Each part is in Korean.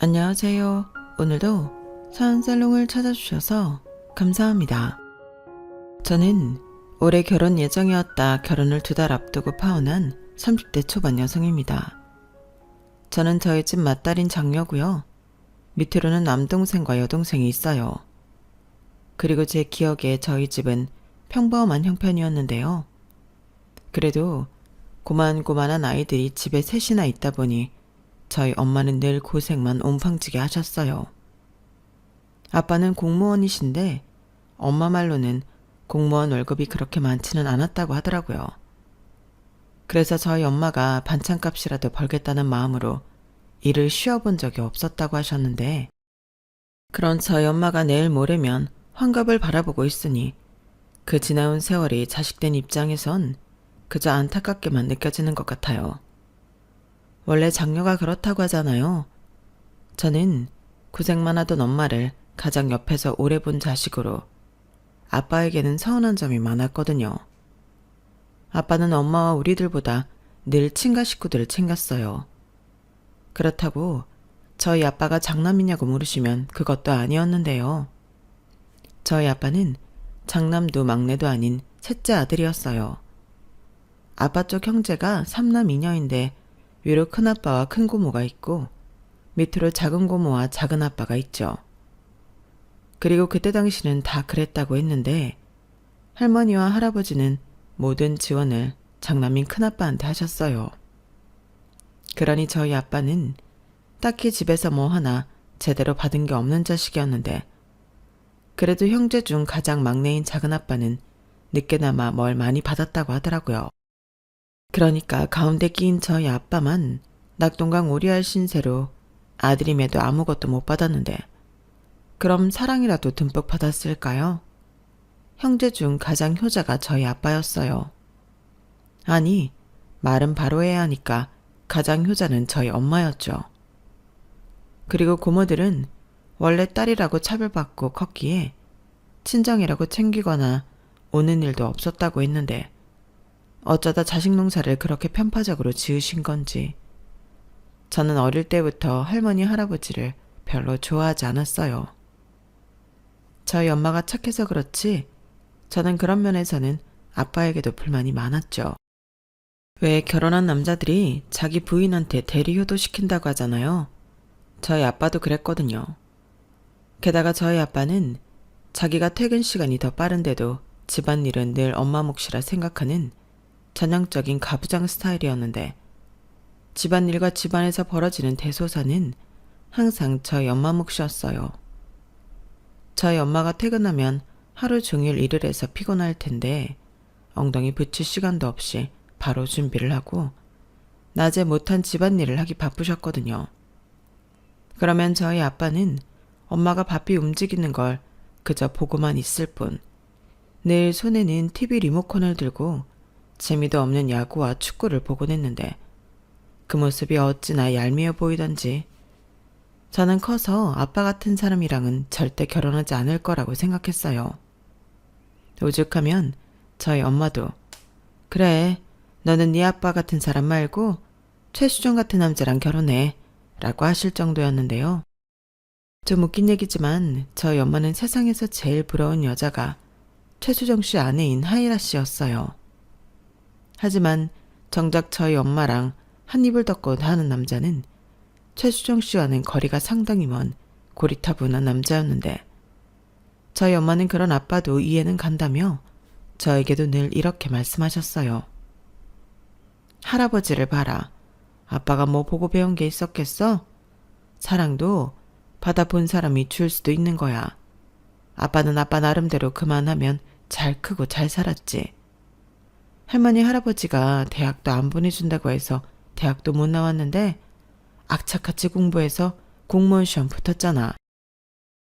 안녕하세요. 오늘도 사연살롱을 찾아주셔서 감사합니다. 저는 올해 결혼 예정이었다 결혼을 2달 앞두고 파혼한 30대 초반 여성입니다. 저는 저희 집 맏딸인 장녀고요. 밑으로는 남동생과 여동생이 있어요. 그리고 제 기억에 저희 집은 평범한 형편이었는데요. 그래도 고만고만한 아이들이 집에 셋이나 있다 보니 저희 엄마는 늘 고생만 온팡지게 하셨어요. 아빠는 공무원이신데 엄마 말로는 공무원 월급이 그렇게 많지는 않았다고 하더라고요. 그래서 저희 엄마가 반찬값이라도 벌겠다는 마음으로 일을 쉬어본 적이 없었다고 하셨는데, 그런 저희 엄마가 내일 모레면 환갑을 바라보고 있으니 그 지나온 세월이 자식된 입장에선 그저 안타깝게만 느껴지는 것 같아요. 원래 장녀가 그렇다고 하잖아요. 저는 고생만 하던 엄마를 가장 옆에서 오래 본 자식으로 아빠에게는 서운한 점이 많았거든요. 아빠는 엄마와 우리들보다 늘 친가 식구들을 챙겼어요. 그렇다고 저희 아빠가 장남이냐고 물으시면 그것도 아니었는데요. 저희 아빠는 장남도 막내도 아닌 셋째 아들이었어요. 아빠 쪽 형제가 3남 2녀인데 위로 큰아빠와 큰고모가 있고 밑으로 작은고모와 작은아빠가 있죠. 그리고 그때 당시는 다 그랬다고 했는데 할머니와 할아버지는 모든 지원을 장남인 큰아빠한테 하셨어요. 그러니 저희 아빠는 딱히 집에서 뭐 하나 제대로 받은 게 없는 자식이었는데, 그래도 형제 중 가장 막내인 작은아빠는 늦게나마 뭘 많이 받았다고 하더라고요. 그러니까 가운데 끼인 저희 아빠만 낙동강 오리알 신세로 아들임에도 아무것도 못 받았는데 그럼 사랑이라도 듬뿍 받았을까요? 형제 중 가장 효자가 저희 아빠였어요. 아니, 말은 바로 해야 하니까 가장 효자는 저희 엄마였죠. 그리고 고모들은 원래 딸이라고 차별받고 컸기에 친정이라고 챙기거나 오는 일도 없었다고 했는데 어쩌다 자식 농사를 그렇게 편파적으로 지으신 건지 저는 어릴 때부터 할머니 할아버지를 별로 좋아하지 않았어요. 저희 엄마가 착해서 그렇지 저는 그런 면에서는 아빠에게도 불만이 많았죠. 왜 결혼한 남자들이 자기 부인한테 대리 효도시킨다고 하잖아요. 저희 아빠도 그랬거든요. 게다가 저희 아빠는 자기가 퇴근 시간이 더 빠른데도 집안일은 늘 엄마 몫이라 생각하는 전형적인 가부장 스타일이었는데, 집안일과 집안에서 벌어지는 대소사는 항상 저희 엄마 몫이었어요. 저희 엄마가 퇴근하면 하루 종일 일을 해서 피곤할 텐데 엉덩이 붙일 시간도 없이 바로 준비를 하고 낮에 못한 집안일을 하기 바쁘셨거든요. 그러면 저희 아빠는 엄마가 바삐 움직이는 걸 그저 보고만 있을 뿐 늘 손에는 TV 리모컨을 들고 재미도 없는 야구와 축구를 보곤 했는데 그 모습이 어찌나 얄미워 보이던지 저는 커서 아빠 같은 사람이랑은 절대 결혼하지 않을 거라고 생각했어요. 오죽하면 저희 엄마도 그래, 너는 네 아빠 같은 사람 말고 최수정 같은 남자랑 결혼해 라고 하실 정도였는데요. 좀 웃긴 얘기지만 저희 엄마는 세상에서 제일 부러운 여자가 최수정 씨 아내인 하이라 씨였어요. 하지만 정작 저희 엄마랑 한 입을 덮고 하는 남자는 최수정 씨와는 거리가 상당히 먼 고리타분한 남자였는데, 저희 엄마는 그런 아빠도 이해는 간다며 저에게도 늘 이렇게 말씀하셨어요. 할아버지를 봐라. 아빠가 뭐 보고 배운 게 있었겠어? 사랑도 받아본 사람이 줄 수도 있는 거야. 아빠는 아빠 나름대로 그만하면 잘 크고 잘 살았지. 할머니 할아버지가 대학도 안 보내준다고 해서 대학도 못 나왔는데 악착같이 공부해서 공무원 시험 붙었잖아.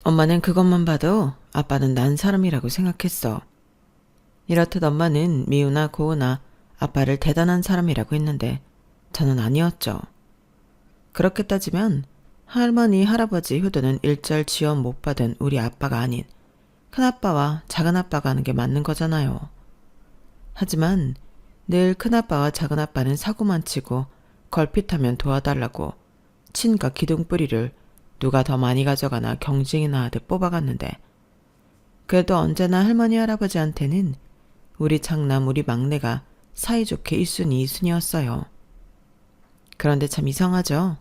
엄마는 그것만 봐도 아빠는 난 사람이라고 생각했어. 이렇듯 엄마는 미우나 고우나 아빠를 대단한 사람이라고 했는데 저는 아니었죠. 그렇게 따지면 할머니 할아버지 효도는 일절 지원 못 받은 우리 아빠가 아닌 큰아빠와 작은아빠가 하는 게 맞는 거잖아요. 하지만 늘 큰아빠와 작은아빠는 사고만 치고 걸핏하면 도와달라고 친가 기둥뿌리를 누가 더 많이 가져가나 경쟁이나 하듯 뽑아갔는데 그래도 언제나 할머니 할아버지한테는 우리 장남 우리 막내가 사이좋게 1순위 2순위였어요. 그런데 참 이상하죠.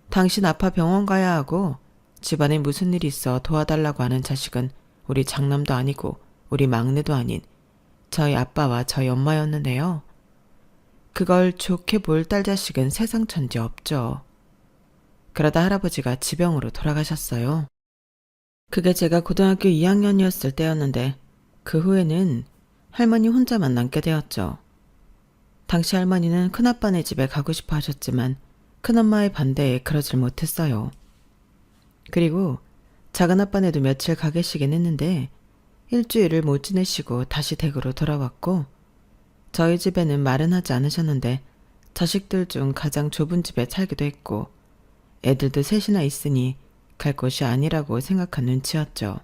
당신 아파 병원 가야 하고 집안에 무슨 일이 있어 도와달라고 하는 자식은 우리 장남도 아니고 우리 막내도 아닌 저희 아빠와 저희 엄마였는데요. 그걸 좋게 볼 딸 자식은 세상 천지 없죠. 그러다 할아버지가 지병으로 돌아가셨어요. 그게 제가 고등학교 2학년이었을 때였는데 그 후에는 할머니 혼자만 남게 되었죠. 당시 할머니는 큰아빠네 집에 가고 싶어 하셨지만 큰엄마의 반대에 그러질 못했어요. 그리고 작은아빠네도 며칠 가 계시긴 했는데 일주일을 못 지내시고 다시 댁으로 돌아왔고 저희 집에는 말은 하지 않으셨는데 자식들 중 가장 좁은 집에 살기도 했고 애들도 셋이나 있으니 갈 곳이 아니라고 생각한 눈치였죠.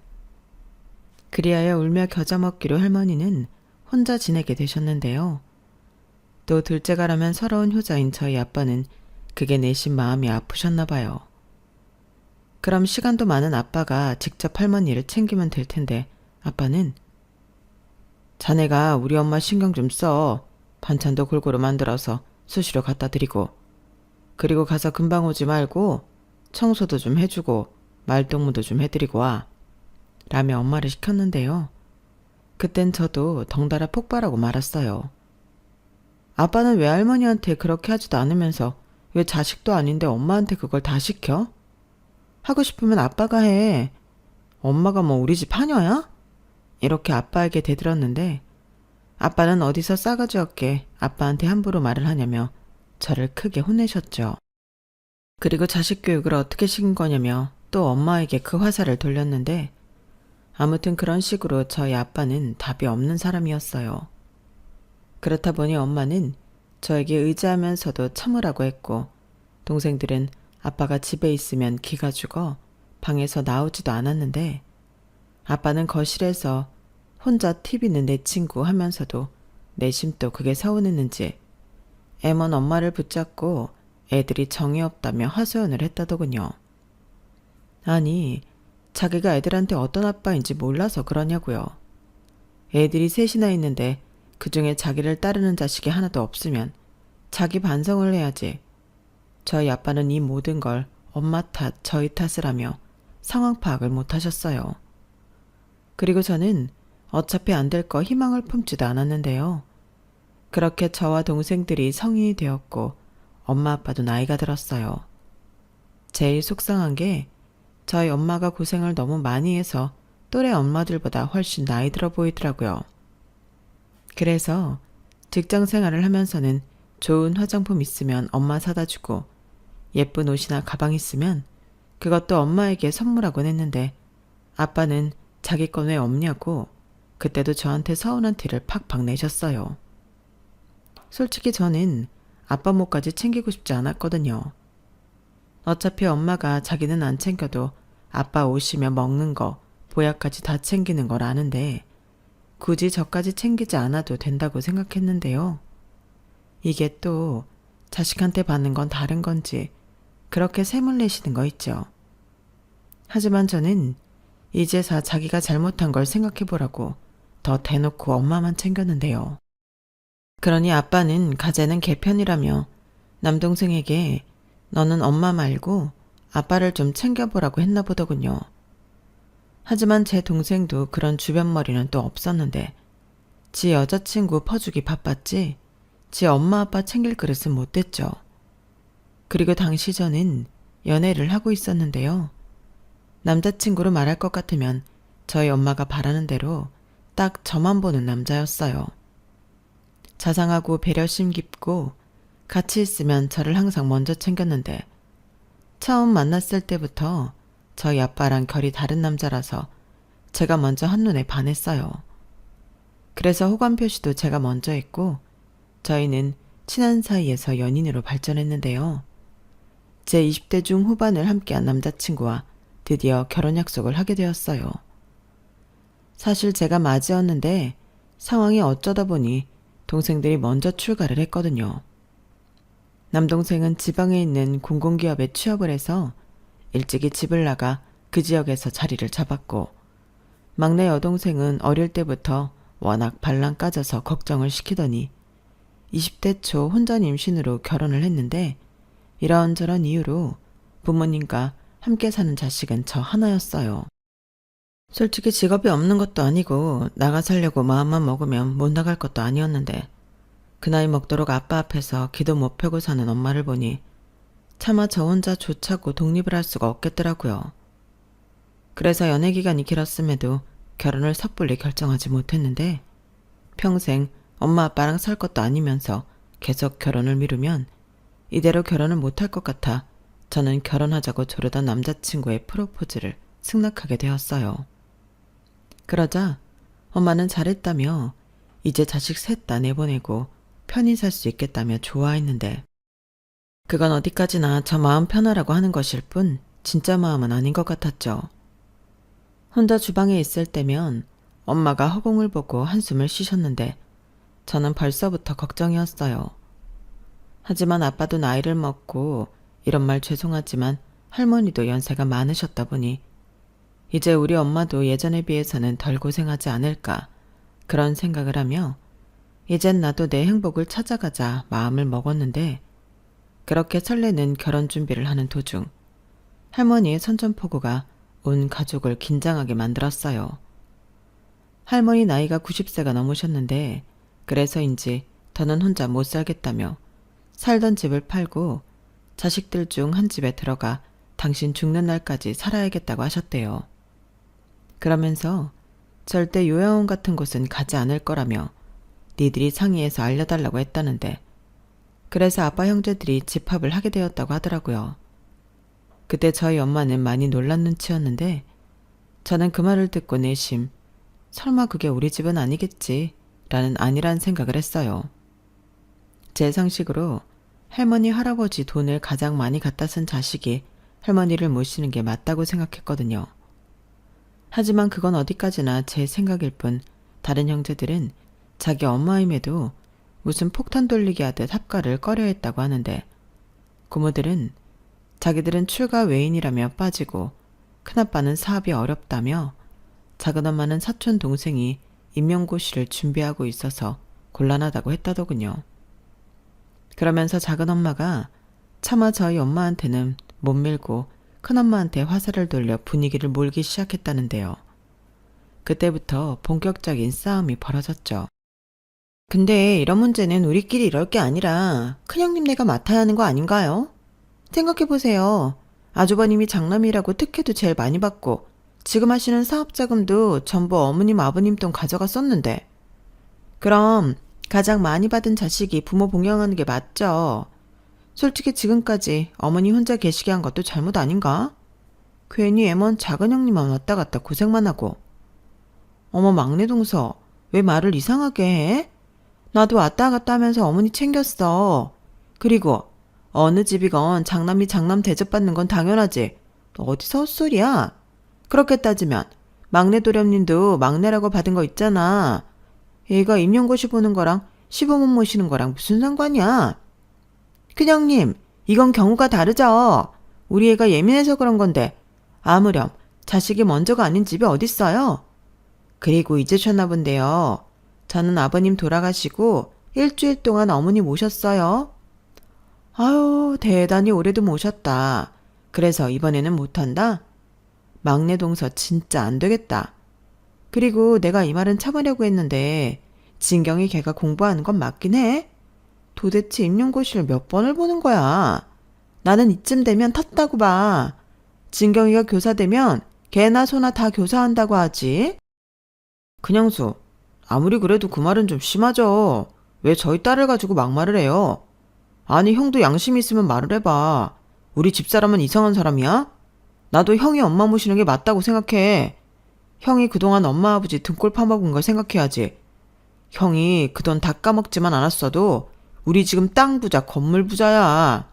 그리하여 울며 겨자 먹기로 할머니는 혼자 지내게 되셨는데요. 또 둘째가라면 서러운 효자인 저희 아빠는 그게 내심 마음이 아프셨나 봐요. 그럼 시간도 많은 아빠가 직접 할머니를 챙기면 될 텐데 아빠는 자네가 우리 엄마 신경 좀 써. 반찬도 골고루 만들어서 수시로 갖다 드리고 그리고 가서 금방 오지 말고 청소도 좀 해주고 말동무도 좀 해드리고 와. 라며 엄마를 시켰는데요. 그땐 저도 덩달아 폭발하고 말았어요. 아빠는 왜 할머니한테 그렇게 하지도 않으면서 왜 자식도 아닌데 엄마한테 그걸 다 시켜? 하고 싶으면 아빠가 해. 엄마가 뭐 우리 집 하녀야? 이렇게 아빠에게 대들었는데 아빠는 어디서 싸가지 없게 아빠한테 함부로 말을 하냐며 저를 크게 혼내셨죠. 그리고 자식 교육을 어떻게 시킨 거냐며 또 엄마에게 그 화살을 돌렸는데 아무튼 그런 식으로 저희 아빠는 답이 없는 사람이었어요. 그렇다 보니 엄마는 저에게 의지하면서도 참으라고 했고 동생들은 아빠가 집에 있으면 기가 죽어 방에서 나오지도 않았는데 아빠는 거실에서 혼자 TV는 내 친구 하면서도 내심 또 그게 서운했는지 애먼 엄마를 붙잡고 애들이 정이 없다며 하소연을 했다더군요. 아니, 자기가 애들한테 어떤 아빠인지 몰라서 그러냐고요. 애들이 셋이나 있는데 그중에 자기를 따르는 자식이 하나도 없으면 자기 반성을 해야지. 저희 아빠는 이 모든 걸 엄마 탓, 저희 탓을 하며 상황 파악을 못 하셨어요. 그리고 저는 어차피 안 될 거 희망을 품지도 않았는데요. 그렇게 저와 동생들이 성인이 되었고 엄마 아빠도 나이가 들었어요. 제일 속상한 게 저희 엄마가 고생을 너무 많이 해서 또래 엄마들보다 훨씬 나이 들어 보이더라고요. 그래서 직장 생활을 하면서는 좋은 화장품 있으면 엄마 사다 주고 예쁜 옷이나 가방 있으면 그것도 엄마에게 선물하곤 했는데 아빠는 자기 건 왜 없냐고 그때도 저한테 서운한 티를 팍팍 내셨어요. 솔직히 저는 아빠 몫까지 챙기고 싶지 않았거든요. 어차피 엄마가 자기는 안 챙겨도 아빠 옷이며 먹는 거, 보약까지 다 챙기는 걸 아는데 굳이 저까지 챙기지 않아도 된다고 생각했는데요. 이게 또 자식한테 받는 건 다른 건지 그렇게 샘을 내시는 거 있죠. 하지만 저는 이제서 자기가 잘못한 걸 생각해보라고 더 대놓고 엄마만 챙겼는데요. 그러니 아빠는 가재는 개편이라며 남동생에게 너는 엄마 말고 아빠를 좀 챙겨보라고 했나 보더군요. 하지만 제 동생도 그런 주변머리는 또 없었는데 지 여자친구 퍼주기 바빴지 지 엄마 아빠 챙길 그릇은 못 됐죠. 그리고 당시 저는 연애를 하고 있었는데요. 남자친구로 말할 것 같으면 저희 엄마가 바라는 대로 딱 저만 보는 남자였어요. 자상하고 배려심 깊고 같이 있으면 저를 항상 먼저 챙겼는데 처음 만났을 때부터 저희 아빠랑 결이 다른 남자라서 제가 먼저 한눈에 반했어요. 그래서 호감 표시도 제가 먼저 했고 저희는 친한 사이에서 연인으로 발전했는데요. 제 20대 중 후반을 함께한 남자친구와 드디어 결혼 약속을 하게 되었어요. 사실 제가 맞이었는데 상황이 어쩌다 보니 동생들이 먼저 출가를 했거든요. 남동생은 지방에 있는 공공기업에 취업을 해서 일찍이 집을 나가 그 지역에서 자리를 잡았고, 막내 여동생은 어릴 때부터 워낙 발랑 까져서 걱정을 시키더니 20대 초 혼전 임신으로 결혼을 했는데, 이런저런 이유로 부모님과 함께 사는 자식은 저 하나였어요. 솔직히 직업이 없는 것도 아니고 나가 살려고 마음만 먹으면 못 나갈 것도 아니었는데, 그 나이 먹도록 아빠 앞에서 기도 못 펴고 사는 엄마를 보니 차마 저 혼자 조차고 독립을 할 수가 없겠더라고요. 그래서 연애 기간이 길었음에도 결혼을 섣불리 결정하지 못했는데, 평생 엄마 아빠랑 살 것도 아니면서 계속 결혼을 미루면 이대로 결혼을 못할 것 같아 저는 결혼하자고 조르던 남자친구의 프로포즈를 승낙하게 되었어요. 그러자 엄마는 잘했다며 이제 자식 셋 다 내보내고 편히 살 수 있겠다며 좋아했는데, 그건 어디까지나 저 마음 편하라고 하는 것일 뿐 진짜 마음은 아닌 것 같았죠. 혼자 주방에 있을 때면 엄마가 허공을 보고 한숨을 쉬셨는데 저는 벌써부터 걱정이었어요. 하지만 아빠도 나이를 먹고 이런 말 죄송하지만 할머니도 연세가 많으셨다 보니 이제 우리 엄마도 예전에 비해서는 덜 고생하지 않을까, 그런 생각을 하며 이젠 나도 내 행복을 찾아가자 마음을 먹었는데, 그렇게 설레는 결혼 준비를 하는 도중 할머니의 선전포고가 온 가족을 긴장하게 만들었어요. 할머니 나이가 90세가 넘으셨는데 그래서인지 더는 혼자 못 살겠다며 살던 집을 팔고 자식들 중 한 집에 들어가 당신 죽는 날까지 살아야겠다고 하셨대요. 그러면서 절대 요양원 같은 곳은 가지 않을 거라며 니들이 상의해서 알려달라고 했다는데, 그래서 아빠 형제들이 집합을 하게 되었다고 하더라고요. 그때 저희 엄마는 많이 놀란 눈치였는데 저는 그 말을 듣고 내심 설마 그게 우리 집은 아니겠지 라는 안일한 생각을 했어요. 제 상식으로 할머니 할아버지 돈을 가장 많이 갖다 쓴 자식이 할머니를 모시는 게 맞다고 생각했거든요. 하지만 그건 어디까지나 제 생각일 뿐 다른 형제들은 자기 엄마임에도 무슨 폭탄 돌리기 하듯 합가를 꺼려했다고 하는데, 고모들은 자기들은 출가 외인이라며 빠지고 큰아빠는 사업이 어렵다며 작은엄마는 사촌 동생이 임용고시를 준비하고 있어서 곤란하다고 했다더군요. 그러면서 작은엄마가 차마 저희 엄마한테는 못 밀고 큰엄마한테 화살을 돌려 분위기를 몰기 시작했다는데요. 그때부터 본격적인 싸움이 벌어졌죠. 근데 이런 문제는 우리끼리 이럴 게 아니라 큰형님네가 맡아야 하는 거 아닌가요? 생각해보세요. 아주버님이 장남이라고 특혜도 제일 많이 받고 지금 하시는 사업자금도 전부 어머님 아버님 돈 가져가 썼는데, 그럼 가장 많이 받은 자식이 부모 봉양하는 게 맞죠. 솔직히 지금까지 어머니 혼자 계시게 한 것도 잘못 아닌가? 괜히 애먼 작은 형님만 왔다 갔다 고생만 하고. 어머 막내 동서, 왜 말을 이상하게 해? 나도 왔다 갔다 하면서 어머니 챙겼어. 그리고 어느 집이건 장남이 장남 대접받는 건 당연하지. 너 어디서 헛소리야? 그렇게 따지면 막내 도련님도 막내라고 받은 거 있잖아. 얘가 임용고시 보는 거랑 시부모 모시는 거랑 무슨 상관이야? 큰형님, 이건 경우가 다르죠. 우리 애가 예민해서 그런 건데 아무렴 자식이 먼저가 아닌 집이 어딨어요? 그리고 잊으셨나 본데요. 저는 아버님 돌아가시고 일주일 동안 어머니 모셨어요. 아유, 대단히 오래도 모셨다. 그래서 이번에는 못한다? 막내 동서 진짜 안 되겠다. 그리고 내가 이 말은 참으려고 했는데 진경이 걔가 공부하는 건 맞긴 해. 도대체 임용고시를 몇 번을 보는 거야. 나는 이쯤 되면 텄다고 봐. 진경이가 교사 되면 걔나 소나 다 교사한다고 하지. 그냥수, 아무리 그래도 그 말은 좀 심하죠. 왜 저희 딸을 가지고 막말을 해요? 아니 형도 양심 있으면 말을 해봐. 우리 집사람은 이상한 사람이야? 나도 형이 엄마 모시는 게 맞다고 생각해. 형이 그동안 엄마 아버지 등골 파먹은 걸 생각해야지. 형이 그 돈 다 까먹지만 않았어도 우리 지금 땅 부자 건물 부자야.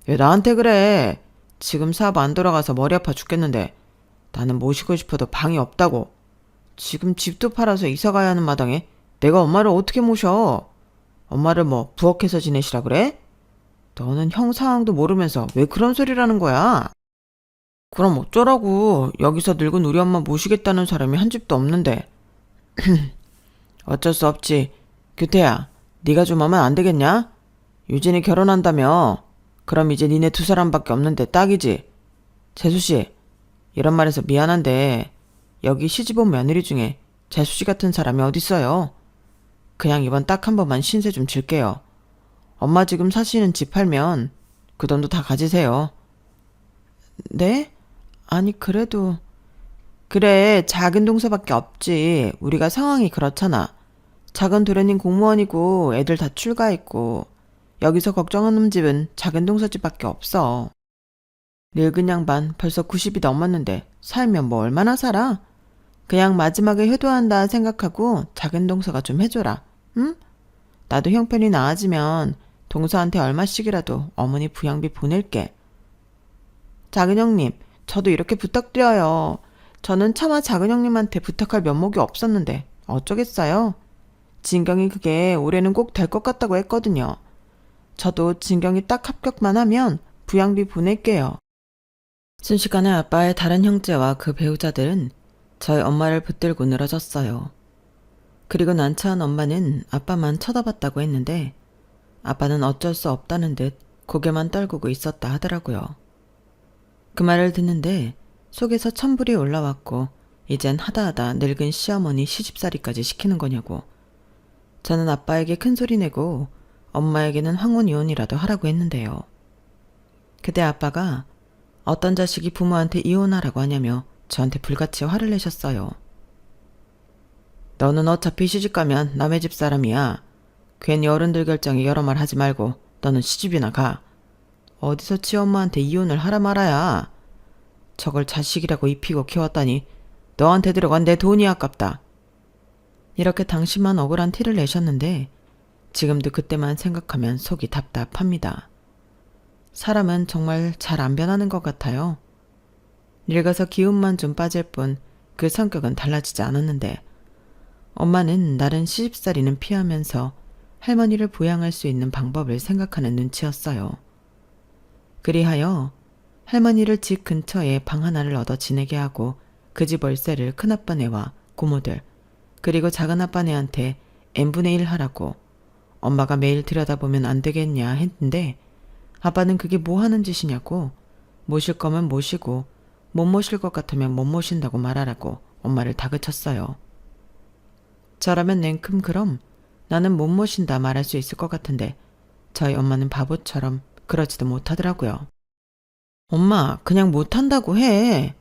왜 나한테 그래? 지금 사업 안 돌아가서 머리 아파 죽겠는데 나는 모시고 싶어도 방이 없다고. 지금 집도 팔아서 이사 가야 하는 마당에 내가 엄마를 어떻게 모셔? 엄마를 뭐 부엌에서 지내시라 그래? 너는 형 상황도 모르면서 왜 그런 소리라는 거야? 그럼 어쩌라고. 여기서 늙은 우리 엄마 모시겠다는 사람이 한 집도 없는데. 어쩔 수 없지. 규태야, 네가 좀 하면 안 되겠냐? 유진이 결혼한다며. 그럼 이제 니네 두 사람밖에 없는데 딱이지. 재수씨, 이런 말해서 미안한데 여기 시집온 며느리 중에 재수씨 같은 사람이 어딨어요. 그냥 이번 딱 한 번만 신세 좀 질게요. 엄마 지금 사시는 집 팔면 그 돈도 다 가지세요. 네? 아니 그래도... 그래, 작은 동서밖에 없지. 우리가 상황이 그렇잖아. 작은 도련님 공무원이고 애들 다 출가했고 여기서 걱정하는 집은 작은 동서집밖에 없어. 늙은 양반 벌써 90이 넘었는데 살면 뭐 얼마나 살아? 그냥 마지막에 효도한다 생각하고 작은 동서가 좀 해줘라. 응? 나도 형편이 나아지면 동서한테 얼마씩이라도 어머니 부양비 보낼게. 작은 형님, 저도 이렇게 부탁드려요. 저는 차마 작은 형님한테 부탁할 면목이 없었는데 어쩌겠어요? 진경이 그게 올해는 꼭 될 것 같다고 했거든요. 저도 진경이 딱 합격만 하면 부양비 보낼게요. 순식간에 아빠의 다른 형제와 그 배우자들은 저희 엄마를 붙들고 늘어졌어요. 그리고 난처한 엄마는 아빠만 쳐다봤다고 했는데 아빠는 어쩔 수 없다는 듯 고개만 떨구고 있었다 하더라고요. 그 말을 듣는데 속에서 천불이 올라왔고 이젠 하다하다 늙은 시어머니 시집살이까지 시키는 거냐고. 저는 아빠에게 큰소리 내고 엄마에게는 황혼이혼이라도 하라고 했는데요. 그때 아빠가 어떤 자식이 부모한테 이혼하라고 하냐며 저한테 불같이 화를 내셨어요. 너는 어차피 시집가면 남의 집 사람이야. 괜히 어른들 결정에 여러 말 하지 말고 너는 시집이나 가. 어디서 지 엄마한테 이혼을 하라 말아야. 저걸 자식이라고 입히고 키웠다니 너한테 들어간 내 돈이 아깝다. 이렇게 당시만 억울한 티를 내셨는데 지금도 그때만 생각하면 속이 답답합니다. 사람은 정말 잘 안 변하는 것 같아요. 늙어서 기운만 좀 빠질 뿐 그 성격은 달라지지 않았는데 엄마는 나른 시집살이는 피하면서 할머니를 부양할 수 있는 방법을 생각하는 눈치였어요. 그리하여 할머니를 집 근처에 방 하나를 얻어 지내게 하고 그 집 월세를 큰아빠네와 고모들 그리고 작은아빠네한테 n분의 1 하라고 엄마가 매일 들여다보면 안 되겠냐 했는데 아빠는 그게 뭐 하는 짓이냐고 모실 거면 모시고 못 모실 것 같으면 못 모신다고 말하라고 엄마를 다그쳤어요. 저라면 냉큼 그럼 나는 못 모신다 말할 수 있을 것 같은데 저희 엄마는 바보처럼 그러지도 못하더라고요. 엄마 그냥 못한다고 해.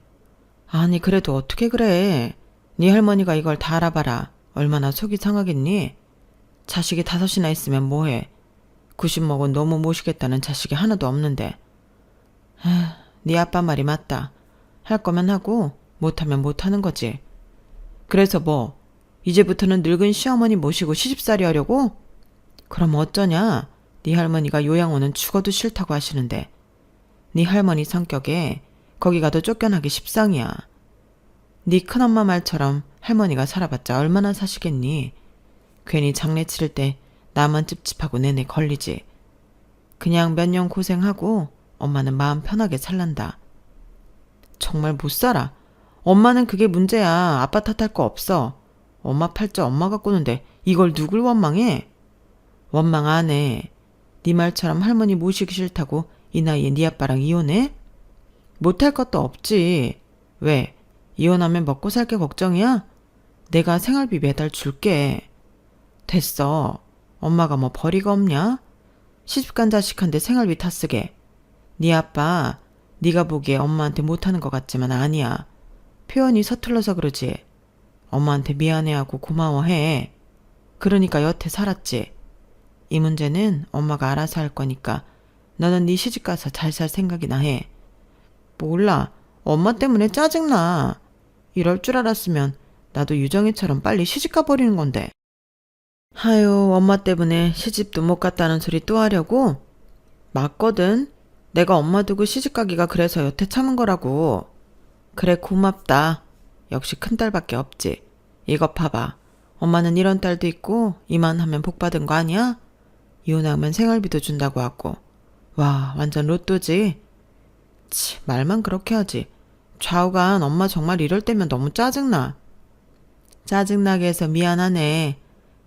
아니 그래도 어떻게 그래. 네 할머니가 이걸 다 알아봐라. 얼마나 속이 상하겠니? 자식이 5이나 있으면 뭐해. 90 먹은 너무 모시겠다는 자식이 하나도 없는데. 네 아빠 말이 맞다. 할 거면 하고 못하면 못하는 거지. 그래서 뭐 이제부터는 늙은 시어머니 모시고 시집살이 하려고? 그럼 어쩌냐. 네 할머니가 요양원은 죽어도 싫다고 하시는데 네 할머니 성격에 거기 가도 쫓겨나기 십상이야. 네 큰엄마 말처럼 할머니가 살아봤자 얼마나 사시겠니. 괜히 장례 치를 때 나만 찝찝하고 내내 걸리지. 그냥 몇 년 고생하고 엄마는 마음 편하게 살란다. 정말 못 살아. 엄마는 그게 문제야. 아빠 탓할 거 없어. 엄마 팔자 엄마가 꾸는데 이걸 누굴 원망해? 원망 안 해. 네 말처럼 할머니 모시기 싫다고 이 나이에 네 아빠랑 이혼해? 못할 것도 없지. 왜? 이혼하면 먹고 살 게 걱정이야? 내가 생활비 매달 줄게. 됐어. 엄마가 뭐 벌이가 없냐? 시집간 자식한테 생활비 다 쓰게. 네 아빠 네가 보기에 엄마한테 못하는 것 같지만 아니야. 표현이 서툴러서 그러지. 엄마한테 미안해하고 고마워해. 그러니까 여태 살았지. 이 문제는 엄마가 알아서 할 거니까 너는 네 시집가서 잘 살 생각이나 해. 몰라. 엄마 때문에 짜증나. 이럴 줄 알았으면 나도 유정이처럼 빨리 시집가 버리는 건데. 하유, 엄마 때문에 시집도 못 갔다는 소리 또 하려고? 맞거든. 내가 엄마 두고 시집가기가 그래서 여태 참은 거라고. 그래 고맙다. 역시 큰딸밖에 없지. 이것 봐봐. 엄마는 이런 딸도 있고 이만하면 복 받은 거 아니야? 이혼하면 생활비도 준다고 하고 와, 완전 로또지? 치, 말만 그렇게 하지. 좌우간 엄마 정말 이럴 때면 너무 짜증나. 짜증나게 해서 미안하네.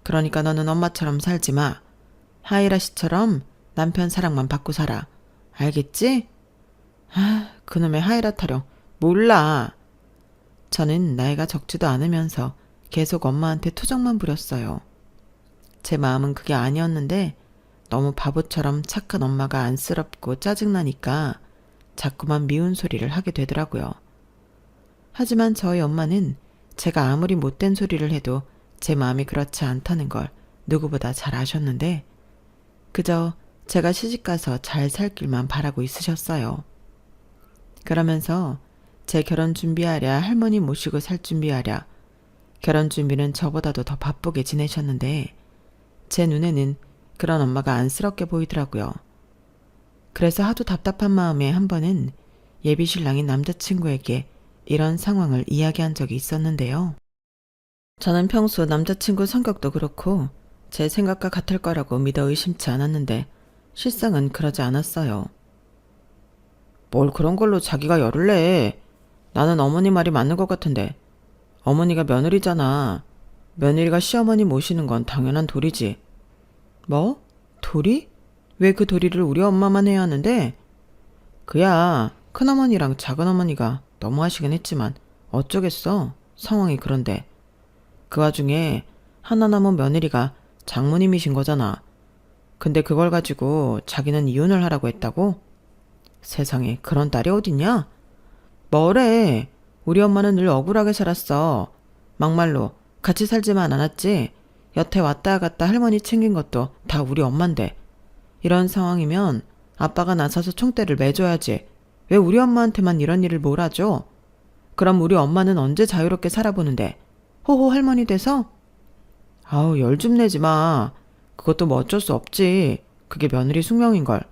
그러니까 너는 엄마처럼 살지 마. 하이라 씨처럼 남편 사랑만 받고 살아. 알겠지? 아, 그놈의 하이라 타령. 몰라. 저는 나이가 적지도 않으면서 계속 엄마한테 투정만 부렸어요. 제 마음은 그게 아니었는데 너무 바보처럼 착한 엄마가 안쓰럽고 짜증나니까 자꾸만 미운 소리를 하게 되더라고요. 하지만 저희 엄마는 제가 아무리 못된 소리를 해도 제 마음이 그렇지 않다는 걸 누구보다 잘 아셨는데 그저 제가 시집가서 잘 살 길만 바라고 있으셨어요. 그러면서 제 결혼 준비하랴 할머니 모시고 살 준비하랴 결혼 준비는 저보다도 더 바쁘게 지내셨는데 제 눈에는 그런 엄마가 안쓰럽게 보이더라고요. 그래서 하도 답답한 마음에 한 번은 예비 신랑인 남자친구에게 이런 상황을 이야기한 적이 있었는데요. 저는 평소 남자친구 성격도 그렇고 제 생각과 같을 거라고 믿어 의심치 않았는데 실상은 그러지 않았어요. 뭘 그런 걸로 자기가 열을 내. 나는 어머니 말이 맞는 것 같은데. 어머니가 며느리잖아. 며느리가 시어머니 모시는 건 당연한 도리지. 뭐? 도리? 왜 그 도리를 우리 엄마만 해야 하는데? 그야 큰어머니랑 작은어머니가 너무 하시긴 했지만 어쩌겠어. 상황이 그런데. 그 와중에 하나 남은 며느리가 장모님이신 거잖아. 근데 그걸 가지고 자기는 이혼을 하라고 했다고? 세상에 그런 딸이 어딨냐? 뭐래. 우리 엄마는 늘 억울하게 살았어. 막말로 같이 살지만 않았지. 여태 왔다 갔다 할머니 챙긴 것도 다 우리 엄만데. 이런 상황이면 아빠가 나서서 총대를 매줘야지. 왜 우리 엄마한테만 이런 일을 몰아줘? 그럼 우리 엄마는 언제 자유롭게 살아보는데? 호호 할머니 돼서? 아우 열 좀 내지 마. 그것도 뭐 어쩔 수 없지. 그게 며느리 숙명인걸.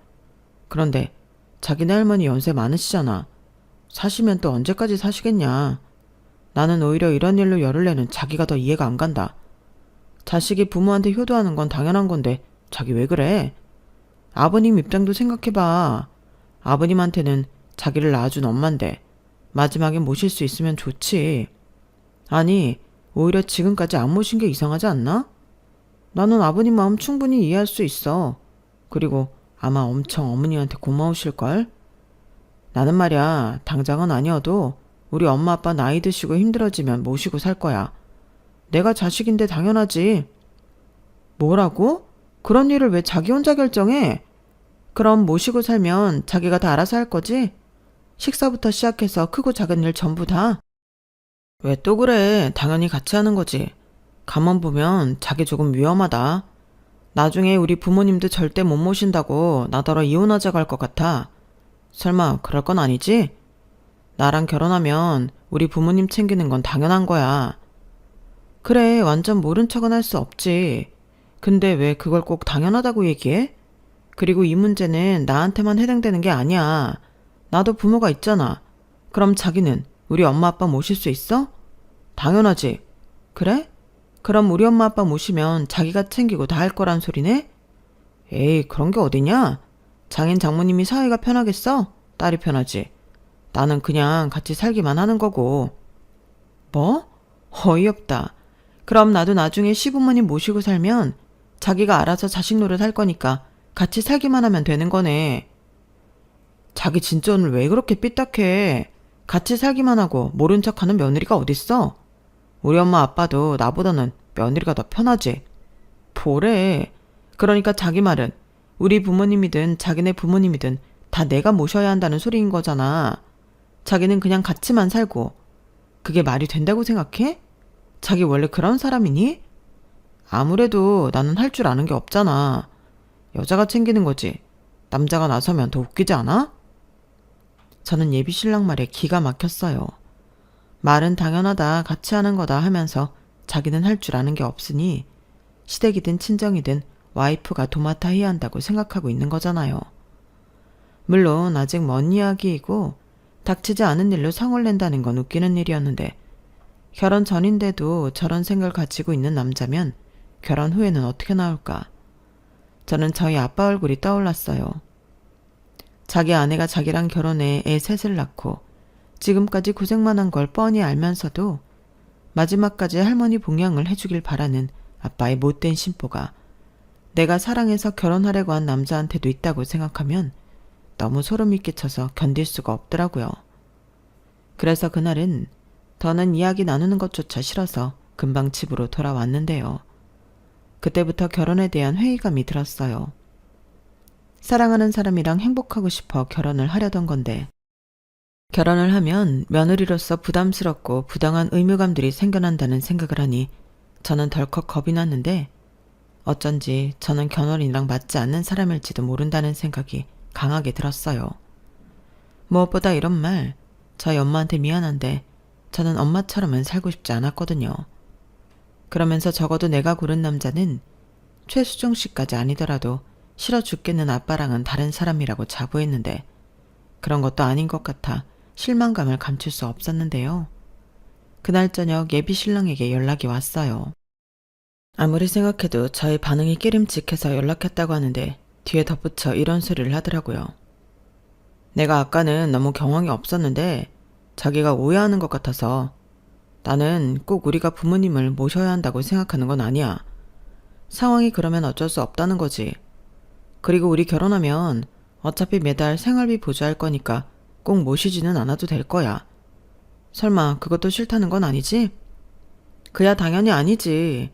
그런데 자기네 할머니 연세 많으시잖아. 사시면 또 언제까지 사시겠냐. 나는 오히려 이런 일로 열을 내는 자기가 더 이해가 안 간다. 자식이 부모한테 효도하는 건 당연한 건데 자기 왜 그래? 아버님 입장도 생각해봐. 아버님한테는 자기를 낳아준 엄만데 마지막에 모실 수 있으면 좋지. 아니 오히려 지금까지 안 모신 게 이상하지 않나? 나는 아버님 마음 충분히 이해할 수 있어. 그리고 아마 엄청 어머니한테 고마우실걸? 나는 말야 당장은 아니어도 우리 엄마 아빠 나이 드시고 힘들어지면 모시고 살 거야. 내가 자식인데 당연하지. 뭐라고? 그런 일을 왜 자기 혼자 결정해? 그럼 모시고 살면 자기가 다 알아서 할 거지? 식사부터 시작해서 크고 작은 일 전부 다? 왜 또 그래? 당연히 같이 하는 거지. 가만 보면 자기 조금 위험하다. 나중에 우리 부모님도 절대 못 모신다고 나더러 이혼하자고 할 것 같아. 설마 그럴 건 아니지? 나랑 결혼하면 우리 부모님 챙기는 건 당연한 거야. 그래, 완전 모른 척은 할 수 없지. 근데 왜 그걸 꼭 당연하다고 얘기해? 그리고 이 문제는 나한테만 해당되는 게 아니야. 나도 부모가 있잖아. 그럼 자기는 우리 엄마 아빠 모실 수 있어? 당연하지. 그래? 그럼 우리 엄마 아빠 모시면 자기가 챙기고 다 할 거란 소리네? 에이, 그런 게 어디냐? 장인 장모님이 사이가 편하겠어? 딸이 편하지. 나는 그냥 같이 살기만 하는 거고. 뭐? 어이없다. 그럼 나도 나중에 시부모님 모시고 살면 자기가 알아서 자식 노릇 할 거니까 같이 살기만 하면 되는 거네. 자기 진짜 오늘 왜 그렇게 삐딱해? 같이 살기만 하고 모른 척하는 며느리가 어딨어? 우리 엄마 아빠도 나보다는 며느리가 더 편하지. 뭐래. 그러니까 자기 말은 우리 부모님이든 자기네 부모님이든 다 내가 모셔야 한다는 소리인 거잖아. 자기는 그냥 같이만 살고. 그게 말이 된다고 생각해? 자기 원래 그런 사람이니? 아무래도 나는 할 줄 아는 게 없잖아. 여자가 챙기는 거지. 남자가 나서면 더 웃기지 않아? 저는 예비 신랑 말에 기가 막혔어요. 말은 당연하다, 같이 하는 거다 하면서 자기는 할 줄 아는 게 없으니 시댁이든 친정이든 와이프가 도맡아 해야 한다고 생각하고 있는 거잖아요. 물론 아직 먼 이야기이고 닥치지 않은 일로 성을 낸다는 건 웃기는 일이었는데 결혼 전인데도 저런 생각을 가지고 있는 남자면 결혼 후에는 어떻게 나올까? 저는 저희 아빠 얼굴이 떠올랐어요. 자기 아내가 자기랑 결혼해 애 셋을 낳고 지금까지 고생만 한 걸 뻔히 알면서도 마지막까지 할머니 봉양을 해주길 바라는 아빠의 못된 심보가 내가 사랑해서 결혼하려고 한 남자한테도 있다고 생각하면 너무 소름이 끼쳐서 견딜 수가 없더라고요. 그래서 그날은 더는 이야기 나누는 것조차 싫어서 금방 집으로 돌아왔는데요. 그때부터 결혼에 대한 회의감이 들었어요. 사랑하는 사람이랑 행복하고 싶어 결혼을 하려던 건데 결혼을 하면 며느리로서 부담스럽고 부당한 의무감들이 생겨난다는 생각을 하니 저는 덜컥 겁이 났는데 어쩐지 저는 결혼이랑 맞지 않는 사람일지도 모른다는 생각이 강하게 들었어요. 무엇보다 이런 말, 저희 엄마한테 미안한데 저는 엄마처럼은 살고 싶지 않았거든요. 그러면서 적어도 내가 고른 남자는 최수종 씨까지 아니더라도 싫어 죽겠는 아빠랑은 다른 사람이라고 자부했는데 그런 것도 아닌 것 같아 실망감을 감출 수 없었는데요. 그날 저녁 예비 신랑에게 연락이 왔어요. 아무리 생각해도 저의 반응이 깨림칙해서 연락했다고 하는데 뒤에 덧붙여 이런 소리를 하더라고요. 내가 아까는 너무 경황이 없었는데 자기가 오해하는 것 같아서 나는 꼭 우리가 부모님을 모셔야 한다고 생각하는 건 아니야. 상황이 그러면 어쩔 수 없다는 거지. 그리고 우리 결혼하면 어차피 매달 생활비 보조할 거니까 꼭 모시지는 않아도 될 거야. 설마 그것도 싫다는 건 아니지? 그야 당연히 아니지.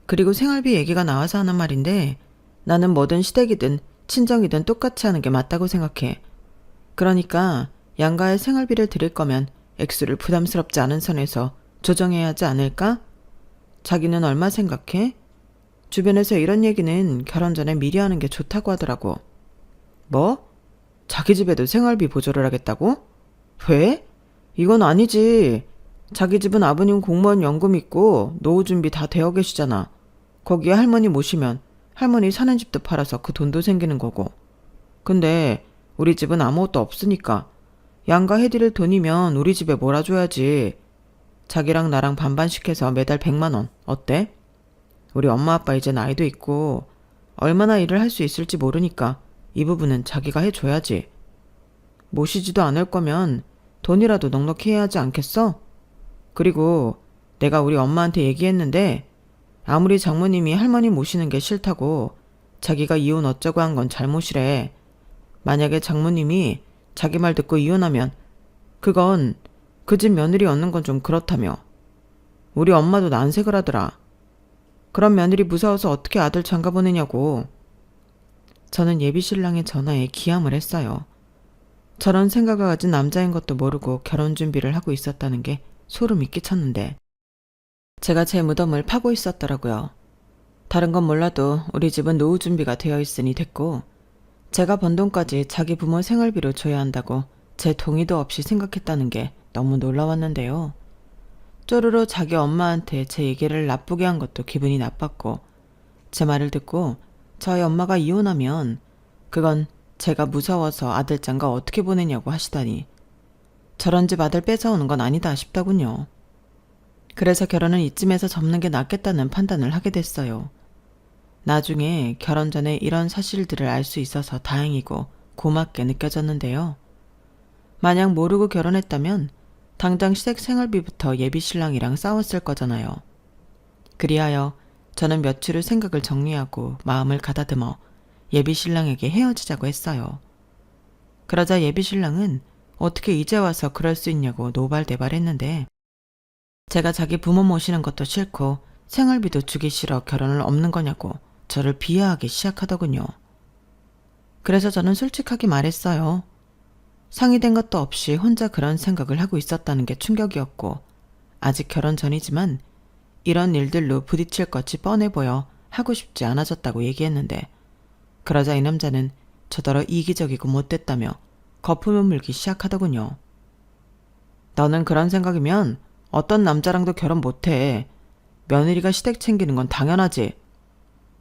그리고 생활비 얘기가 나와서 하는 말인데 나는 뭐든 시댁이든 친정이든 똑같이 하는 게 맞다고 생각해. 그러니까 양가의 생활비를 드릴 거면 액수를 부담스럽지 않은 선에서 조정해야 하지 않을까? 자기는 얼마 생각해? 주변에서 이런 얘기는 결혼 전에 미리 하는 게 좋다고 하더라고. 뭐? 자기 집에도 생활비 보조를 하겠다고? 왜? 이건 아니지. 자기 집은 아버님 공무원 연금 있고 노후 준비 다 되어 계시잖아. 거기에 할머니 모시면 할머니 사는 집도 팔아서 그 돈도 생기는 거고. 근데 우리 집은 아무것도 없으니까 양가 해드릴 돈이면 우리 집에 몰아줘야지. 자기랑 나랑 반반씩 해서 매달 100만 원 어때? 우리 엄마 아빠 이제 나이도 있고 얼마나 일을 할 수 있을지 모르니까 이 부분은 자기가 해줘야지. 모시지도 않을 거면 돈이라도 넉넉히 해야 하지 않겠어? 그리고 내가 우리 엄마한테 얘기했는데 아무리 장모님이 할머니 모시는 게 싫다고 자기가 이혼 어쩌고 한 건 잘못이래. 만약에 장모님이 자기 말 듣고 이혼하면 그건 그 집 며느리 얻는 건 좀 그렇다며. 우리 엄마도 난색을 하더라. 그런 며느리 무서워서 어떻게 아들 장가 보내냐고. 저는 예비신랑의 전화에 기함을 했어요. 저런 생각을 가진 남자인 것도 모르고 결혼 준비를 하고 있었다는 게 소름이 끼쳤는데 제가 제 무덤을 파고 있었더라고요. 다른 건 몰라도 우리 집은 노후 준비가 되어 있으니 됐고 제가 번 돈까지 자기 부모 생활비로 줘야 한다고 제 동의도 없이 생각했다는 게 너무 놀라웠는데요. 쪼르르 자기 엄마한테 제 얘기를 나쁘게 한 것도 기분이 나빴고 제 말을 듣고 저희 엄마가 이혼하면 그건 제가 무서워서 아들장가 어떻게 보내냐고 하시다니 저런 집 아들 뺏어오는 건 아니다 싶더군요. 그래서 결혼은 이쯤에서 접는 게 낫겠다는 판단을 하게 됐어요. 나중에 결혼 전에 이런 사실들을 알 수 있어서 다행이고 고맙게 느껴졌는데요. 만약 모르고 결혼했다면 당장 시댁 생활비부터 예비신랑이랑 싸웠을 거잖아요. 그리하여 저는 며칠 후 생각을 정리하고 마음을 가다듬어 예비신랑에게 헤어지자고 했어요. 그러자 예비신랑은 어떻게 이제 와서 그럴 수 있냐고 노발대발했는데 제가 자기 부모 모시는 것도 싫고 생활비도 주기 싫어 결혼을 없는 거냐고 저를 비하하기 시작하더군요. 그래서 저는 솔직하게 말했어요. 상의된 것도 없이 혼자 그런 생각을 하고 있었다는 게 충격이었고 아직 결혼 전이지만 이런 일들로 부딪힐 것이 뻔해 보여 하고 싶지 않아졌다고 얘기했는데 그러자 이 남자는 저더러 이기적이고 못됐다며 거품을 물기 시작하더군요. 너는 그런 생각이면 어떤 남자랑도 결혼 못해. 며느리가 시댁 챙기는 건 당연하지.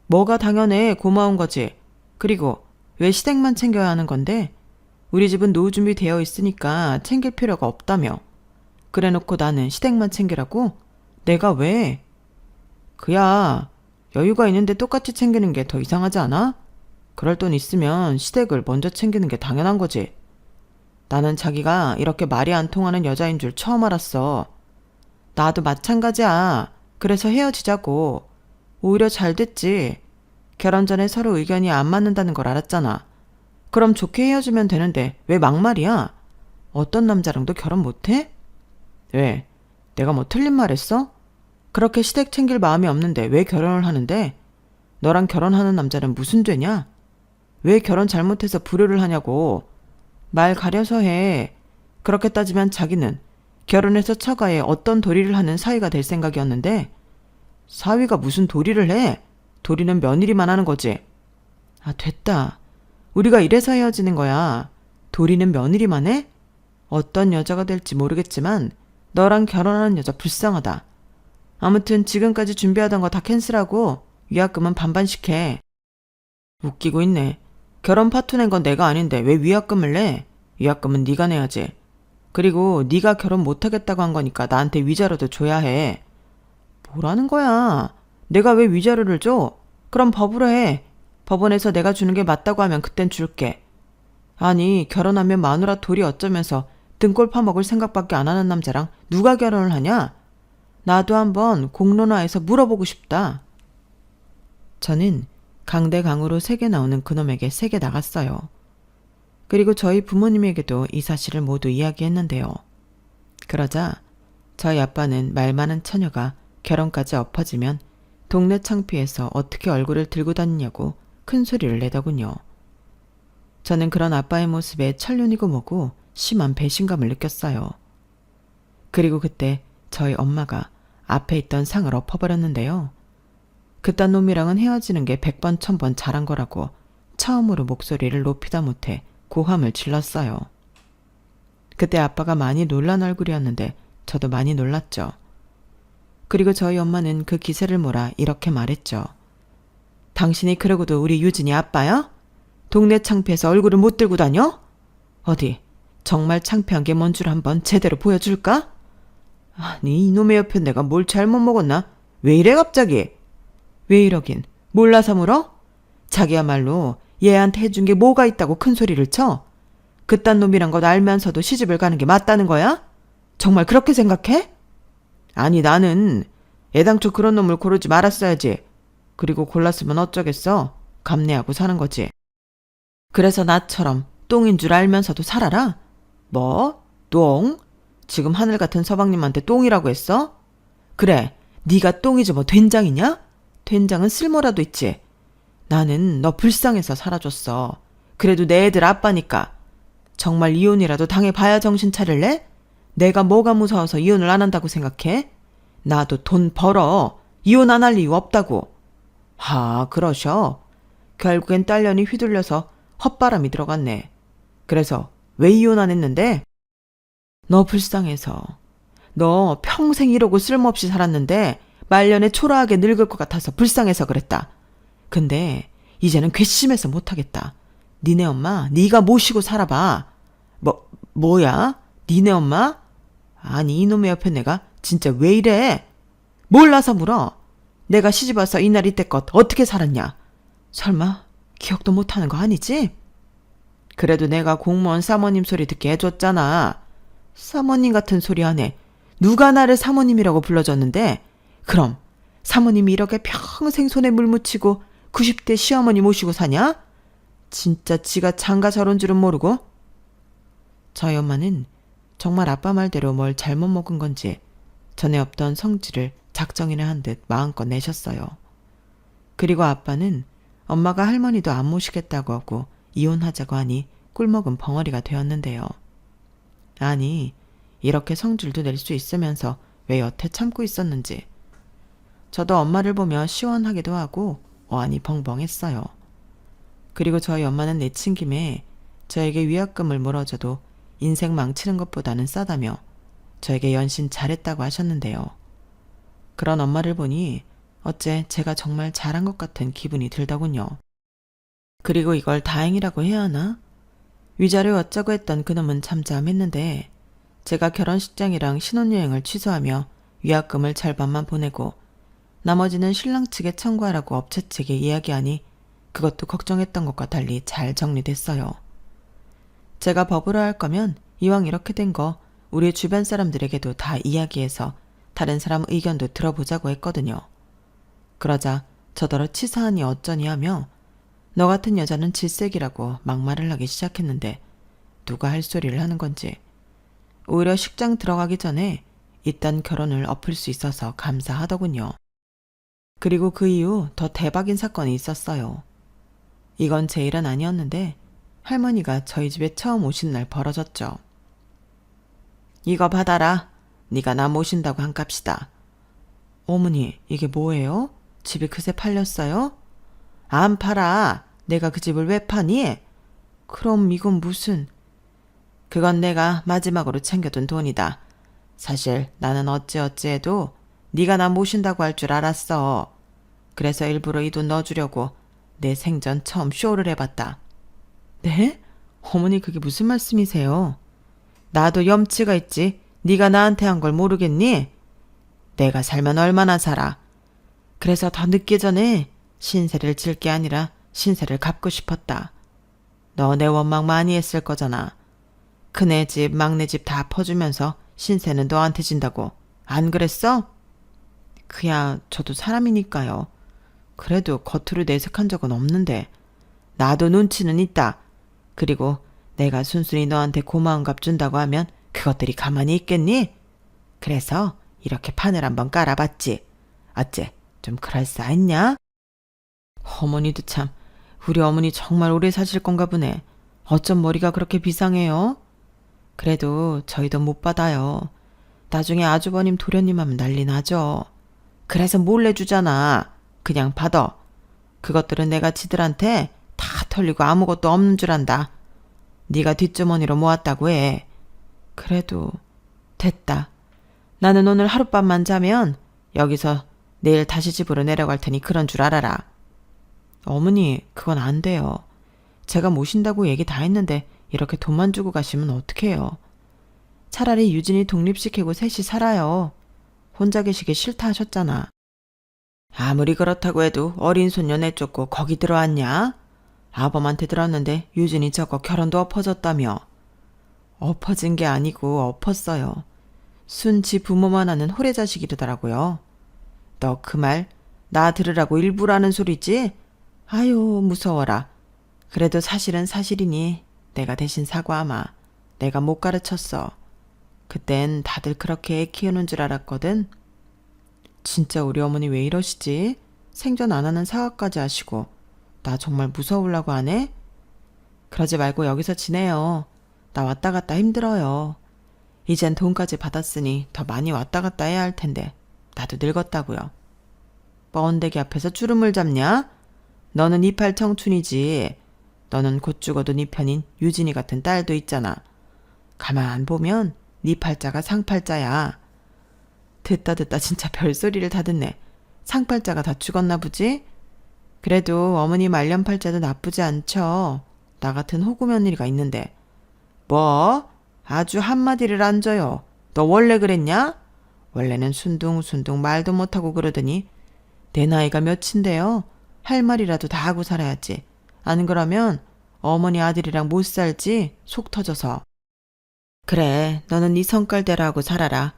뭐가 당연해. 고마운 거지. 그리고 왜 시댁만 챙겨야 하는 건데? 우리 집은 노후 준비 되어 있으니까 챙길 필요가 없다며. 그래놓고 나는 시댁만 챙기라고? 내가 왜? 그야 여유가 있는데 똑같이 챙기는 게 더 이상하지 않아? 그럴 돈 있으면 시댁을 먼저 챙기는 게 당연한 거지. 나는 자기가 이렇게 말이 안 통하는 여자인 줄 처음 알았어. 나도 마찬가지야. 그래서 헤어지자고. 오히려 잘 됐지. 결혼 전에 서로 의견이 안 맞는다는 걸 알았잖아. 그럼 좋게 헤어지면 되는데 왜 막말이야? 어떤 남자랑도 결혼 못해? 왜? 내가 뭐 틀린 말 했어? 그렇게 시댁 챙길 마음이 없는데 왜 결혼을 하는데? 너랑 결혼하는 남자는 무슨 죄냐? 왜 결혼 잘못해서 불효를 하냐고. 말 가려서 해. 그렇게 따지면 자기는 결혼해서 처가에 어떤 도리를 하는 사위가 될 생각이었는데 사위가 무슨 도리를 해? 도리는 며느리만 하는 거지. 아, 됐다. 우리가 이래서 헤어지는 거야. 도리는 며느리만 해? 어떤 여자가 될지 모르겠지만 너랑 결혼하는 여자 불쌍하다. 아무튼 지금까지 준비하던 거 다 캔슬하고 위약금은 반반씩 해. 웃기고 있네. 결혼 파토 낸 건 내가 아닌데 왜 위약금을 내? 위약금은 네가 내야지. 그리고 네가 결혼 못하겠다고 한 거니까 나한테 위자료도 줘야 해. 뭐라는 거야? 내가 왜 위자료를 줘? 그럼 법으로 해. 법원에서 내가 주는 게 맞다고 하면 그땐 줄게. 아니, 결혼하면 마누라 돌이 어쩌면서 등골 파먹을 생각밖에 안 하는 남자랑 누가 결혼을 하냐? 나도 한번 공론화해서 물어보고 싶다. 저는 강대강으로 세게 나오는 그놈에게 세게 나갔어요. 그리고 저희 부모님에게도 이 사실을 모두 이야기했는데요. 그러자 저희 아빠는 말 많은 처녀가 결혼까지 엎어지면 동네 창피해서 어떻게 얼굴을 들고 다니냐고 큰 소리를 내더군요. 저는 그런 아빠의 모습에 천륜이고 뭐고 심한 배신감을 느꼈어요. 그리고 그때 저희 엄마가 앞에 있던 상을 엎어버렸는데요. 그딴 놈이랑은 헤어지는 게 100번 1000번 잘한 거라고 처음으로 목소리를 높이다 못해 고함을 질렀어요. 그때 아빠가 많이 놀란 얼굴이었는데 저도 많이 놀랐죠. 그리고 저희 엄마는 그 기세를 몰아 이렇게 말했죠. 당신이 그러고도 우리 유진이 아빠야? 동네 창피해서 얼굴을 못 들고 다녀? 어디 정말 창피한 게 뭔 줄 한번 제대로 보여줄까? 아니, 이놈의 옆에 내가 뭘 잘못 먹었나? 왜 이래 갑자기? 왜 이러긴 몰라서 물어? 자기야말로 얘한테 해준 게 뭐가 있다고 큰 소리를 쳐? 그딴 놈이란 것 알면서도 시집을 가는 게 맞다는 거야? 정말 그렇게 생각해? 아니, 나는 애당초 그런 놈을 고르지 말았어야지. 그리고 골랐으면 어쩌겠어? 감내하고 사는 거지. 그래서 나처럼 똥인 줄 알면서도 살아라? 뭐? 똥? 지금 하늘 같은 서방님한테 똥이라고 했어? 그래, 네가 똥이지 뭐 된장이냐? 된장은 쓸모라도 있지. 나는 너 불쌍해서 살아줬어. 그래도 내 애들 아빠니까. 정말 이혼이라도 당해봐야 정신 차릴래? 내가 뭐가 무서워서 이혼을 안 한다고 생각해? 나도 돈 벌어. 이혼 안 할 이유 없다고. 하, 그러셔. 결국엔 딸년이 휘둘려서 헛바람이 들어갔네. 그래서 왜 이혼 안 했는데? 너 불쌍해서. 너 평생 이러고 쓸모없이 살았는데 말년에 초라하게 늙을 것 같아서 불쌍해서 그랬다. 근데 이제는 괘씸해서 못하겠다. 니네 엄마 네가 모시고 살아봐. 뭐야? 니네 엄마? 아니, 이놈의 옆에 내가 진짜 왜 이래? 몰라서 물어. 내가 시집와서 이날 이때껏 어떻게 살았냐? 설마 기억도 못하는 거 아니지? 그래도 내가 공무원 사모님 소리 듣게 해줬잖아. 사모님 같은 소리 하네. 누가 나를 사모님이라고 불러줬는데? 그럼 사모님이 이렇게 평생 손에 물 묻히고 90대 시어머니 모시고 사냐? 진짜 지가 장가 저런 줄은 모르고? 저희 엄마는 정말 아빠 말대로 뭘 잘못 먹은 건지 전에 없던 성질을 작정이나 한 듯 마음껏 내셨어요. 그리고 아빠는 엄마가 할머니도 안 모시겠다고 하고 이혼하자고 하니 꿀먹은 벙어리가 되었는데요. 아니, 이렇게 성질도 낼 수 있으면서 왜 여태 참고 있었는지. 저도 엄마를 보며 시원하기도 하고 어안이 벙벙했어요. 그리고 저희 엄마는 내친 김에 저에게 위약금을 물어줘도 인생 망치는 것보다는 싸다며 저에게 연신 잘했다고 하셨는데요. 그런 엄마를 보니 어째 제가 정말 잘한 것 같은 기분이 들더군요. 그리고 이걸 다행이라고 해야 하나? 위자료 어쩌고 했던 그놈은 잠잠했는데 제가 결혼식장이랑 신혼여행을 취소하며 위약금을 절반만 보내고 나머지는 신랑 측에 청구하라고 업체 측에 이야기하니 그것도 걱정했던 것과 달리 잘 정리됐어요. 제가 법으로 할 거면 이왕 이렇게 된 거 우리 주변 사람들에게도 다 이야기해서 다른 사람 의견도 들어보자고 했거든요. 그러자 저더러 치사하니 어쩌니 하며 너 같은 여자는 질색이라고 막말을 하기 시작했는데 누가 할 소리를 하는 건지. 오히려 식장 들어가기 전에 이딴 결혼을 엎을 수 있어서 감사하더군요. 그리고 그 이후 더 대박인 사건이 있었어요. 이건 제 일은 아니었는데 할머니가 저희 집에 처음 오신 날 벌어졌죠. 이거 받아라. 네가 나 모신다고 한 값이다. 어머니, 이게 뭐예요? 집이 그새 팔렸어요? 안 팔아. 내가 그 집을 왜 파니? 그럼 이건 무슨... 그건 내가 마지막으로 챙겨둔 돈이다. 사실 나는 어찌어찌해도 네가 나 모신다고 할 줄 알았어. 그래서 일부러 이 돈 넣어주려고 내 생전 처음 쇼를 해봤다. 네? 어머니 그게 무슨 말씀이세요? 나도 염치가 있지. 네가 나한테 한 걸 모르겠니? 내가 살면 얼마나 살아. 그래서 더 늦기 전에 신세를 질 게 아니라 신세를 갚고 싶었다. 너 내 원망 많이 했을 거잖아. 큰애 집, 막내 집 다 퍼주면서 신세는 너한테 진다고. 안 그랬어? 그야 저도 사람이니까요. 그래도 겉으로 내색한 적은 없는데. 나도 눈치는 있다. 그리고 내가 순순히 너한테 고마운 값 준다고 하면 그것들이 가만히 있겠니? 그래서 이렇게 판을 한번 깔아봤지. 어째 좀 그럴싸했냐? 어머니도 참, 우리 어머니 정말 오래 사실 건가 보네. 어쩜 머리가 그렇게 비상해요? 그래도 저희도 못 받아요. 나중에 아주버님 도련님 하면 난리 나죠. 그래서 몰래 주잖아. 그냥 받아. 그것들은 내가 지들한테 다 털리고 아무것도 없는 줄 안다. 네가 뒷주머니로 모았다고 해. 그래도 됐다. 나는 오늘 하룻밤만 자면 여기서 내일 다시 집으로 내려갈 테니 그런 줄 알아라. 어머니, 그건 안 돼요. 제가 모신다고 얘기 다 했는데 이렇게 돈만 주고 가시면 어떡해요. 차라리 유진이 독립시키고 셋이 살아요. 혼자 계시기 싫다 하셨잖아. 아무리 그렇다고 해도 어린 손녀 내쫓고 거기 들어왔냐? 아범한테 들었는데 유진이 저거 결혼도 엎어졌다며. 엎어진 게 아니고 엎었어요. 순 지 부모만 하는 호래자식이더라고요. 너 그 말 나 들으라고 일부러 하는 소리지? 아유 무서워라. 그래도 사실은 사실이니 내가 대신 사과하마. 내가 못 가르쳤어. 그땐 다들 그렇게 애 키우는 줄 알았거든. 진짜 우리 어머니 왜 이러시지? 생전 안 하는 사과까지 하시고 나 정말 무서우려고 하네? 그러지 말고 여기서 지내요. 나 왔다 갔다 힘들어요. 이젠 돈까지 받았으니 더 많이 왔다 갔다 해야 할 텐데 나도 늙었다고요. 뻔데기 앞에서 주름을 잡냐? 너는 이팔 청춘이지. 너는 곧 죽어도 네 편인 유진이 같은 딸도 있잖아. 가만 보면 네 팔자가 상팔자야. 듣다 진짜 별소리를 다 듣네. 상팔자가 다 죽었나 보지? 그래도 어머니 말년팔자도 나쁘지 않죠. 나 같은 호구 며느리가 있는데. 뭐? 아주 한마디를 안 줘요. 너 원래 그랬냐? 원래는 순둥순둥 말도 못하고 그러더니 내 나이가 몇인데요. 할 말이라도 다 하고 살아야지. 안 그러면 어머니 아들이랑 못 살지. 속 터져서. 그래, 너는 네 성깔대로 하고 살아라.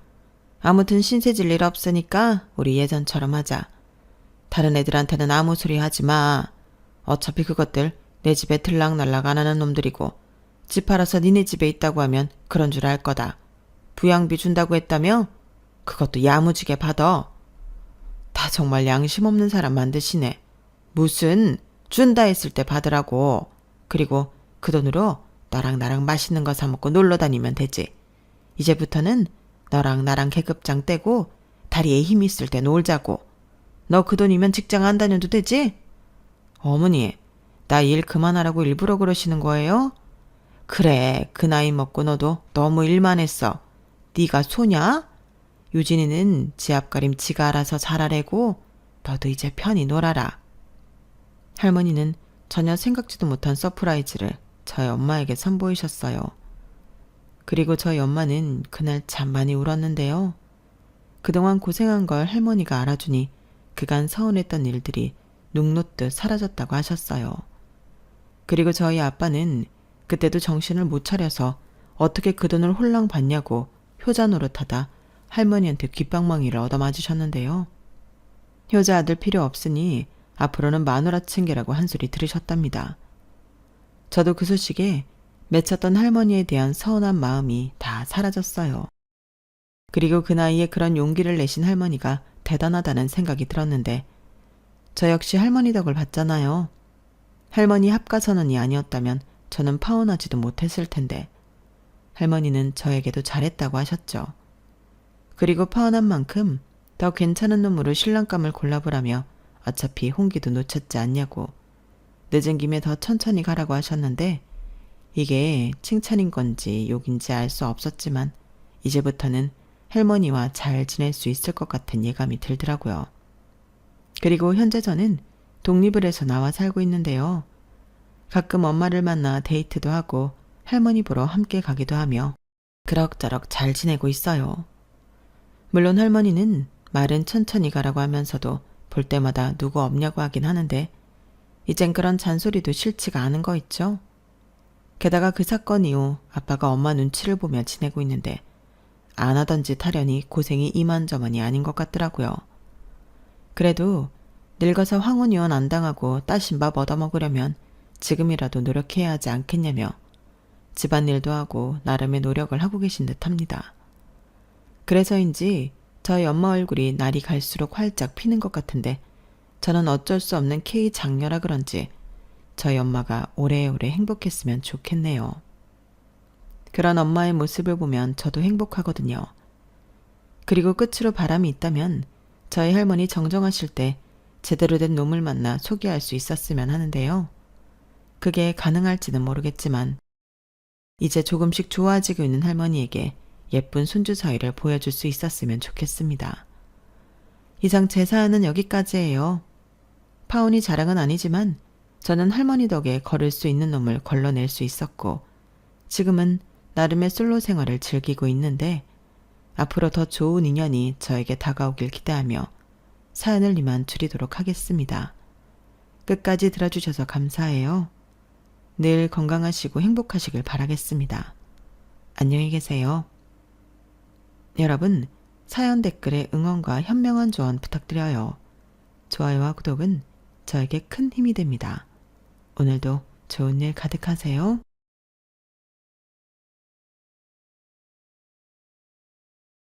아무튼 신세 질 일 없으니까 우리 예전처럼 하자. 다른 애들한테는 아무 소리 하지 마. 어차피 그것들 내 집에 들락날락 안 하는 놈들이고 집 팔아서 니네 집에 있다고 하면 그런 줄 알 거다. 부양비 준다고 했다며? 그것도 야무지게 받아. 다 정말 양심 없는 사람 만드시네. 무슨 준다 했을 때 받으라고. 그리고 그 돈으로 너랑 나랑 맛있는 거 사 먹고 놀러 다니면 되지. 이제부터는 너랑 나랑 계급장 떼고 다리에 힘 있을 때 놀자고. 너 그 돈이면 직장 안 다녀도 되지? 어머니, 나 일 그만하라고 일부러 그러시는 거예요? 그래, 그 나이 먹고 너도 너무 일만 했어. 네가 소냐? 유진이는 지 앞가림 지가 알아서 잘하래고 너도 이제 편히 놀아라. 할머니는 전혀 생각지도 못한 서프라이즈를 저희 엄마에게 선보이셨어요. 그리고 저희 엄마는 그날 참 많이 울었는데요. 그동안 고생한 걸 할머니가 알아주니 그간 서운했던 일들이 눈 놓듯 사라졌다고 하셨어요. 그리고 저희 아빠는 그때도 정신을 못 차려서 어떻게 그 돈을 홀랑 받냐고 효자 노릇하다 할머니한테 귓방망이를 얻어맞으셨는데요. 효자 아들 필요 없으니 앞으로는 마누라 챙기라고 한 소리 들으셨답니다. 저도 그 소식에 맺혔던 할머니에 대한 서운한 마음이 다 사라졌어요. 그리고 그 나이에 그런 용기를 내신 할머니가 대단하다는 생각이 들었는데 저 역시 할머니 덕을 봤잖아요. 할머니 합가선언이 아니었다면 저는 파혼하지도 못했을 텐데 할머니는 저에게도 잘했다고 하셨죠. 그리고 파혼한 만큼 더 괜찮은 놈으로 신랑감을 골라보라며 어차피 홍기도 놓쳤지 않냐고 늦은 김에 더 천천히 가라고 하셨는데 이게 칭찬인 건지 욕인지 알 수 없었지만 이제부터는 할머니와 잘 지낼 수 있을 것 같은 예감이 들더라고요. 그리고 현재 저는 독립을 해서 나와 살고 있는데요. 가끔 엄마를 만나 데이트도 하고 할머니 보러 함께 가기도 하며 그럭저럭 잘 지내고 있어요. 물론 할머니는 말은 천천히 가라고 하면서도 볼 때마다 누구 없냐고 하긴 하는데 이젠 그런 잔소리도 싫지가 않은 거 있죠. 게다가 그 사건 이후 아빠가 엄마 눈치를 보며 지내고 있는데 안 하던 짓 하려니 고생이 이만저만이 아닌 것 같더라고요. 그래도 늙어서 황혼이혼 안 당하고 따신밥 얻어먹으려면 지금이라도 노력해야 하지 않겠냐며 집안일도 하고 나름의 노력을 하고 계신 듯합니다. 그래서인지 저희 엄마 얼굴이 날이 갈수록 활짝 피는 것 같은데 저는 어쩔 수 없는 K 장녀라 그런지 저희 엄마가 오래오래 행복했으면 좋겠네요. 그런 엄마의 모습을 보면 저도 행복하거든요. 그리고 끝으로 바람이 있다면 저희 할머니 정정하실 때 제대로 된 놈을 만나 소개할 수 있었으면 하는데요. 그게 가능할지는 모르겠지만 이제 조금씩 좋아지고 있는 할머니에게 예쁜 손주 사이를 보여줄 수 있었으면 좋겠습니다. 이상 제 사연은 여기까지예요. 파혼이 자랑은 아니지만 저는 할머니 덕에 걸을 수 있는 놈을 걸러낼 수 있었고 지금은 나름의 솔로 생활을 즐기고 있는데 앞으로 더 좋은 인연이 저에게 다가오길 기대하며 사연을 이만 줄이도록 하겠습니다. 끝까지 들어주셔서 감사해요. 늘 건강하시고 행복하시길 바라겠습니다. 안녕히 계세요. 여러분, 사연 댓글에 응원과 현명한 조언 부탁드려요. 좋아요와 구독은 저에게 큰 힘이 됩니다. 오늘도 좋은 일 가득하세요.